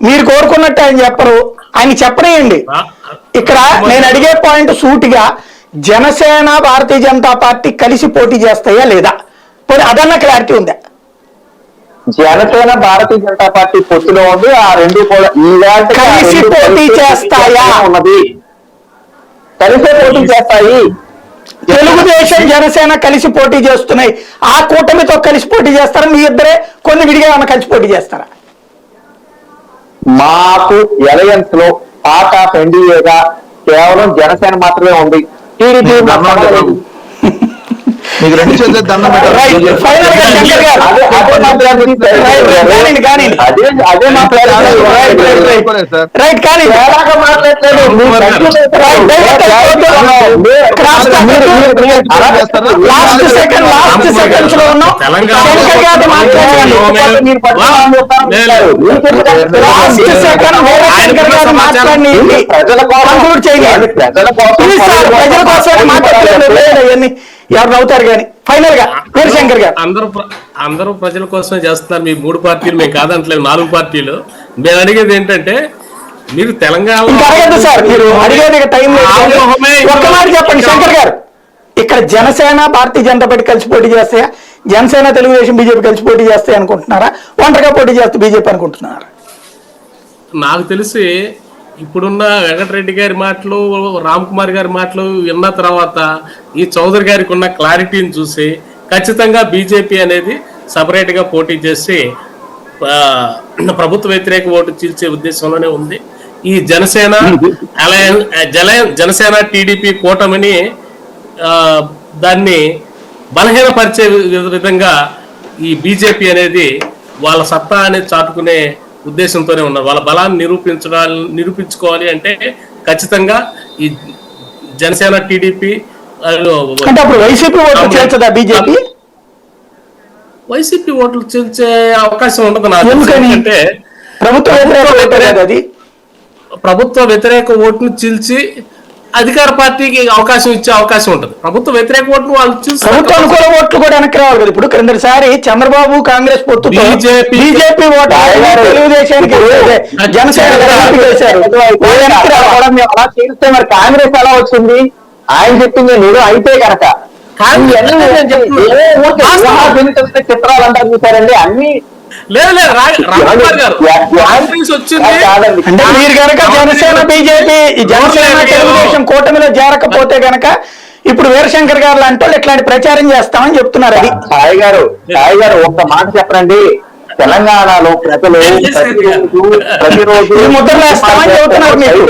మీరు కోరుకున్నట్టు ఆయన చెప్పరు, ఆయన చెప్పనేయండి. ఇక్కడ నేను అడిగే పాయింట్ సూటిగా, జనసేన భారతీయ జనతా పార్టీ కలిసి పోటీ చేస్తాయా లేదా, పోనీ అదన్నా క్లారిటీ ఉందా? జనసేన భారతీయ జనతా పార్టీ పొత్తులో ఉంది, ఆ రెండు కూడా కలిసి పోటీ చేస్తాయా ఉన్నది, కలిసే పోటీ చేస్తాయి. తెలుగుదేశం జనసేన కలిసి పోటీ చేస్తున్నాయి, ఆ కూటమితో కలిసి పోటీ చేస్తారా? మీ ఇద్దరే కొన్ని విడిగా ఏమన్నా కలిసి పోటీ చేస్తారా? మాకు అలయన్స్ లో పార్ట్ ఆఫ్ ఎన్డీఏగా కేవలం జనసేన మాత్రమే ఉంది. టీడీపీ మీకు రెండు చేతులు దండం పెట్టారు. ఎవరు అవుతారు కానీ ఫైనల్ గా వీరశంకర్ గారు అందరూ ప్రజల కోసమే చేస్తున్నారు. మీ మూడు పార్టీలు మేము కాదంటలేదు, 4 పార్టీలు. మేము అడిగేది ఏంటంటే, మీరు తెలంగాణ సార్ మీరు అడిగేది టైం ఒక్క మాట చెప్పండి శంకర్ గారు, ఇక్కడ జనసేన భారతీయ జనతా పార్టీ కలిసి పోటీ చేస్తాయా, జనసేన తెలుగుదేశం బీజేపీ కలిసి పోటీ చేస్తాయి అనుకుంటున్నారా, ఒంటరిగా పోటీ చేస్తే బీజేపీ అనుకుంటున్నారా? నాకు తెలిసి ఇప్పుడున్న వెంకటరెడ్డి గారి మాటలు, రామ్ కుమార్ గారి మాటలు విన్న తర్వాత ఈ చౌదరి గారికి ఉన్న క్లారిటీని చూసి ఖచ్చితంగా బీజేపీ అనేది సపరేట్గా పోటీ చేసి ప్రభుత్వ వ్యతిరేక ఓటు చీల్చే ఉద్దేశంలోనే ఉంది. ఈ జనసేన జనసేన టీడీపీ కూటమిని దాన్ని బలహీనపరిచే విధంగా ఈ బీజేపీ అనేది వాళ్ళ సత్తా అనేది చాటుకునే ఉద్దేశంతోనే ఉన్నారు. వాళ్ళ బలాన్ని నిరూపించుకోవాలి అంటే ఖచ్చితంగా ఈ జనసేన టీడీపీ వైసీపీ ఓట్లు చీల్చే అవకాశం ఉండదు నాకు. ఎందుకంటే ప్రభుత్వ వ్యతిరేక ఓటును చీల్చి అధికార పార్టీకి అవకాశం ఇచ్చే అవకాశం ఉంటుంది. ప్రభుత్వ వ్యతిరేక ఓట్లు వాళ్ళు ప్రభుత్వ అనుకూల ఓట్లు కూడా వెనక్కి రావాలి కదా. ఇప్పుడు క్రిందసారి చంద్రబాబు కాంగ్రెస్ పొత్తు బీజేపీ ఓటు తెలుగుదేశానికి జనసేన అలా చేస్తే మరి కాంగ్రెస్ ఎలా వచ్చింది? ఆయన చెప్పింది మీరు అయితే కనుక చిత్రాలు అంటారు చూసారండి అన్ని. అంటే మీరు కనుక జనసేన బీజేపీ జనసేన తెలుగుదేశం కూటమిలో చేరకపోతే గనక ఇప్పుడు వీరశంకర్ గారు లాంటి వాళ్ళు ఇట్లాంటి ప్రచారం చేస్తామని చెప్తున్నారు. అది సాయి గారు ఒక్క మాట చెప్పండి, తెలంగాణలో ప్రజలు ప్రతిరోజు ముద్రలు వేస్తామని చెబుతున్నారు మీరు.